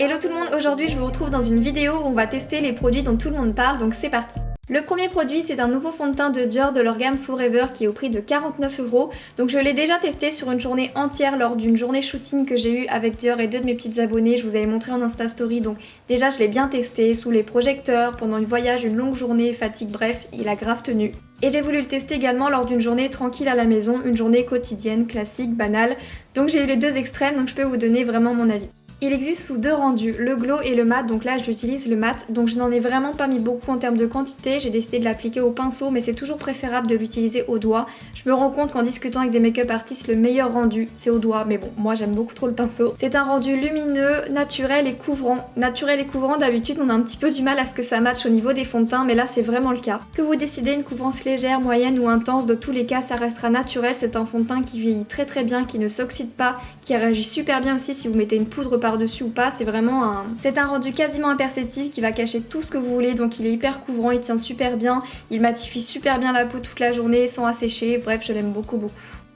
Hello tout le monde, aujourd'hui je vous retrouve dans une vidéo où on va tester les produits dont tout le monde parle, donc c'est parti. Le premier produit c'est un nouveau fond de teint de Dior de leur gamme Forever qui est au prix de 49€. Donc je l'ai déjà testé sur une journée entière lors d'une journée shooting que j'ai eue avec Dior et deux de mes petites abonnées, je vous avais montré en Insta Story, donc déjà je l'ai bien testé sous les projecteurs, pendant une voyage, une longue journée, fatigue, bref, il a grave tenu. Et j'ai voulu le tester également lors d'une journée tranquille à la maison, une journée quotidienne, classique, banale. Donc j'ai eu les deux extrêmes, donc je peux vous donner vraiment mon avis. Il existe sous deux rendus, le glow et le mat, donc là j'utilise le mat, donc je n'en ai vraiment pas mis beaucoup en termes de quantité, j'ai décidé de l'appliquer au pinceau mais c'est toujours préférable de l'utiliser au doigt. Je me rends compte qu'en discutant avec des make-up artistes, le meilleur rendu c'est au doigt, mais bon, moi j'aime beaucoup trop le pinceau. C'est un rendu lumineux, naturel et couvrant. Naturel et couvrant, d'habitude on a un petit peu du mal à ce que ça matche au niveau des fonds de teint, mais là c'est vraiment le cas. Que vous décidez une couvrance légère, moyenne ou intense, de tous les cas ça restera naturel, c'est un fond de teint qui vieillit très bien, qui ne s'oxyde pas, qui réagit super bien aussi si vous mettez une poudre par-dessus ou pas, c'est un rendu quasiment imperceptible qui va cacher tout ce que vous voulez, donc il est hyper couvrant, il tient super bien, il matifie super bien la peau toute la journée sans assécher, bref je l'aime beaucoup.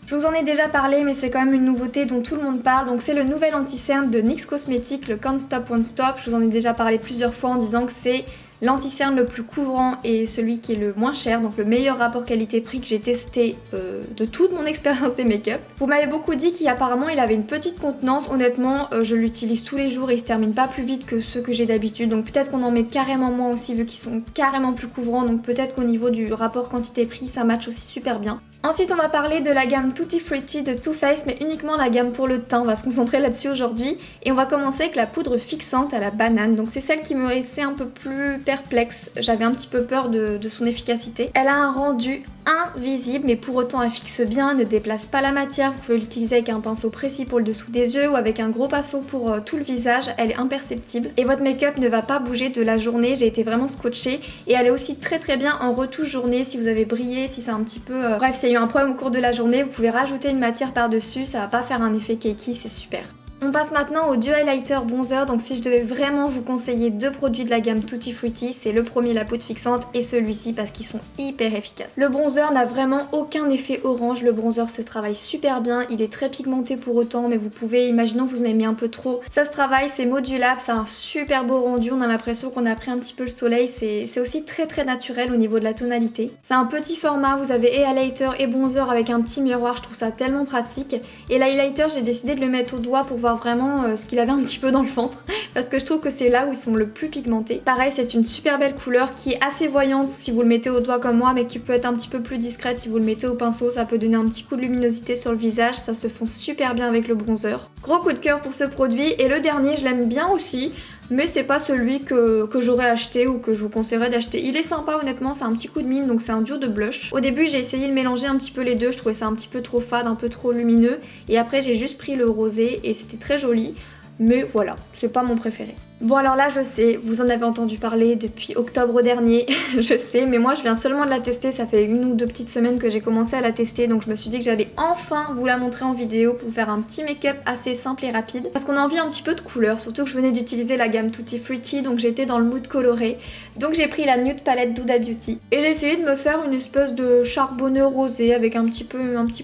Je vous en ai déjà parlé mais c'est quand même une nouveauté dont tout le monde parle, donc c'est le nouvel anti-cerne de NYX Cosmetics, le Can't Stop Won't Stop. Je vous en ai déjà parlé plusieurs fois en disant que c'est l'anti-cerne le plus couvrant et celui qui est le moins cher, donc le meilleur rapport qualité-prix que j'ai testé de toute mon expérience des make-up. Vous m'avez beaucoup dit qu'apparemment il avait une petite contenance, honnêtement je l'utilise tous les jours et il se termine pas plus vite que ceux que j'ai d'habitude, donc peut-être qu'on en met carrément moins aussi vu qu'ils sont carrément plus couvrants, donc peut-être qu'au niveau du rapport quantité-prix ça match aussi super bien. Ensuite on va parler de la gamme Tutti Frutti de Too Faced, mais uniquement la gamme pour le teint, on va se concentrer là-dessus aujourd'hui. Et on va commencer avec la poudre fixante à la banane, donc c'est celle qui me laissait un peu plus perplexe, j'avais un petit peu peur de son efficacité. Elle a un rendu invisible mais pour autant elle fixe bien, ne déplace pas la matière, vous pouvez l'utiliser avec un pinceau précis pour le dessous des yeux ou avec un gros pinceau pour tout le visage, elle est imperceptible et votre make-up ne va pas bouger de la journée, j'ai été vraiment scotchée et elle est aussi très bien en retouche journée si vous avez brillé, si c'est un petit peu... Bref, s'il y a eu un problème au cours de la journée, vous pouvez rajouter une matière par-dessus, ça va pas faire un effet cakey, c'est super. On passe maintenant au duo highlighter bronzer, donc si je devais vraiment vous conseiller deux produits de la gamme Tutti Frutti, c'est le premier la poudre fixante et celui-ci parce qu'ils sont hyper efficaces. Le bronzer n'a vraiment aucun effet orange, le bronzer se travaille super bien, il est très pigmenté pour autant mais vous pouvez, imaginons que vous en avez mis un peu trop, ça se travaille, c'est modulable, ça a un super beau rendu, on a l'impression qu'on a pris un petit peu le soleil, c'est aussi très naturel au niveau de la tonalité. C'est un petit format, vous avez et highlighter et bronzer avec un petit miroir, je trouve ça tellement pratique et l'highlighter j'ai décidé de le mettre au doigt pour voir vraiment ce qu'il avait un petit peu dans le ventre parce que je trouve que c'est là où ils sont le plus pigmentés. Pareil, c'est une super belle couleur qui est assez voyante si vous le mettez au doigt comme moi mais qui peut être un petit peu plus discrète si vous le mettez au pinceau, ça peut donner un petit coup de luminosité sur le visage, ça se fond super bien avec le bronzer. Gros coup de cœur pour ce produit et le dernier je l'aime bien aussi mais c'est pas celui que j'aurais acheté ou que je vous conseillerais d'acheter. Il est sympa honnêtement, c'est un petit coup de mine donc c'est un duo de blush. Au début j'ai essayé de mélanger un petit peu les deux, je trouvais ça un petit peu trop fade, un peu trop lumineux et après j'ai juste pris le rosé et c'était très joli. Mais voilà, c'est pas mon préféré. Bon alors là je sais, vous en avez entendu parler depuis octobre dernier, je sais, mais moi je viens seulement de la tester, ça fait une ou deux petites semaines que j'ai commencé à la tester, donc je me suis dit que j'allais enfin vous la montrer en vidéo pour faire un petit make-up assez simple et rapide. Parce qu'on a envie un petit peu de couleur, surtout que je venais d'utiliser la gamme Tutti Frutti, donc j'étais dans le mood coloré. Donc j'ai pris la Nude Palette d'Huda Beauty. Et j'ai essayé de me faire une espèce de charbonneux rosé avec un petit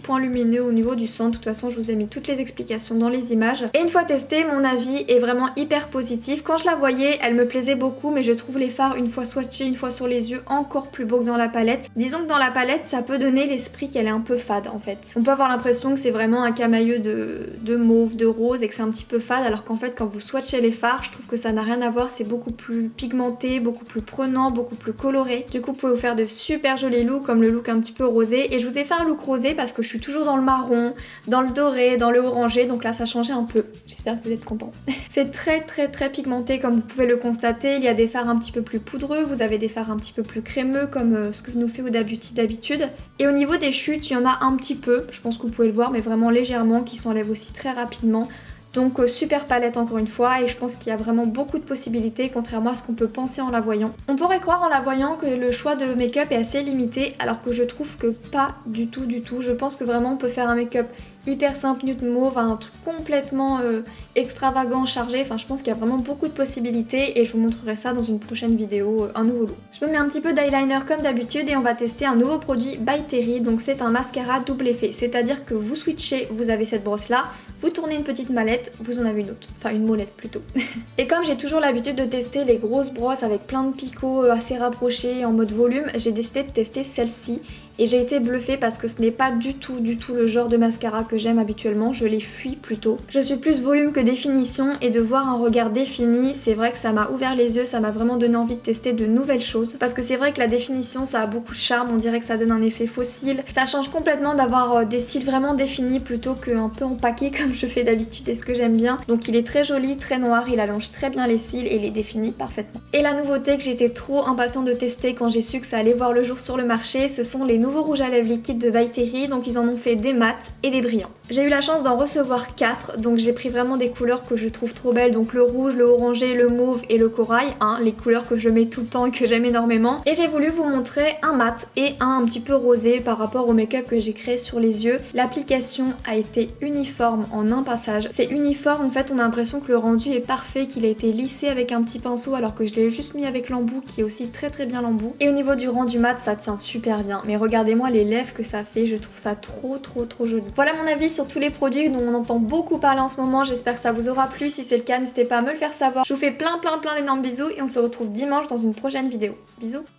point lumineux au niveau du centre. De toute façon je vous ai mis toutes les explications dans les images. Et une fois testé, mon avis est vraiment hyper positif. Quand je la voyais, elle me plaisait beaucoup, mais je trouve les fards une fois swatchés, une fois sur les yeux, encore plus beaux que dans la palette. Disons que dans la palette, ça peut donner l'esprit qu'elle est un peu fade en fait. On peut avoir l'impression que c'est vraiment un camailleux de mauve, de rose et que c'est un petit peu fade, alors qu'en fait quand vous swatchez les fards, je trouve que ça n'a rien à voir, c'est beaucoup plus pigmenté, beaucoup plus prenant, beaucoup plus coloré. Du coup, vous pouvez vous faire de super jolis looks comme le look un petit peu rosé. Et je vous ai fait un look rosé parce que je suis toujours dans le marron, dans le doré, dans le orangé, donc là ça changeait un peu. J'espère que vous êtes contents. C'est très pigmenté comme vous pouvez le constater, il y a des fards un petit peu plus poudreux, vous avez des fards un petit peu plus crémeux comme ce que nous fait Huda Beauty d'habitude. Et au niveau des chutes, il y en a un petit peu, je pense que vous pouvez le voir, mais vraiment légèrement, qui s'enlèvent aussi très rapidement. Donc super palette encore une fois et je pense qu'il y a vraiment beaucoup de possibilités contrairement à ce qu'on peut penser en la voyant. On pourrait croire en la voyant que le choix de make-up est assez limité alors que je trouve que pas du tout. Je pense que vraiment on peut faire un make-up hyper simple nude mauve à un truc complètement extravagant, chargé. Enfin, je pense qu'il y a vraiment beaucoup de possibilités et je vous montrerai ça dans une prochaine vidéo, un nouveau look. Je me mets un petit peu d'eyeliner comme d'habitude et on va tester un nouveau produit by Terry. Donc c'est un mascara double effet, c'est-à-dire que vous switchez, vous avez cette brosse là, vous tournez une petite mallette, vous en avez une autre, enfin une molette plutôt. Et comme j'ai toujours l'habitude de tester les grosses brosses avec plein de picots assez rapprochés en mode volume, j'ai décidé de tester celle-ci. Et j'ai été bluffée parce que ce n'est pas du tout le genre de mascara que j'aime habituellement, je les fuis plutôt. Je suis plus volume que définition et de voir un regard défini, c'est vrai que ça m'a ouvert les yeux, ça m'a vraiment donné envie de tester de nouvelles choses. Parce que c'est vrai que la définition ça a beaucoup de charme, on dirait que ça donne un effet fossile. Ça change complètement d'avoir des cils vraiment définis plutôt qu'un peu empaqués comme je fais d'habitude et ce que j'aime bien. Donc il est très joli, très noir, il allonge très bien les cils et il les définit parfaitement. Et la nouveauté que j'étais trop impatiente de tester quand j'ai su que ça allait voir le jour sur le marché, ce sont les nouveaux rouges à lèvres liquides de by Terry, donc ils en ont fait des mats et des brillants. J'ai eu la chance d'en recevoir 4, donc j'ai pris vraiment des couleurs que je trouve trop belles, donc le rouge, le orangé, le mauve et le corail, hein, les couleurs que je mets tout le temps et que j'aime énormément. Et j'ai voulu vous montrer un mat et un petit peu rosé par rapport au make-up que j'ai créé sur les yeux. L'application a été uniforme en un passage. C'est uniforme, en fait on a l'impression que le rendu est parfait, qu'il a été lissé avec un petit pinceau alors que je l'ai juste mis avec l'embout qui est aussi très bien l'embout. Et au niveau du rendu mat ça tient super bien, mais regardez-moi les lèvres que ça fait, je trouve ça trop joli. Voilà mon avis sur tous les produits dont on entend beaucoup parler en ce moment, j'espère que ça vous aura plu, si c'est le cas n'hésitez pas à me le faire savoir. Je vous fais plein d'énormes bisous et on se retrouve dimanche dans une prochaine vidéo. Bisous.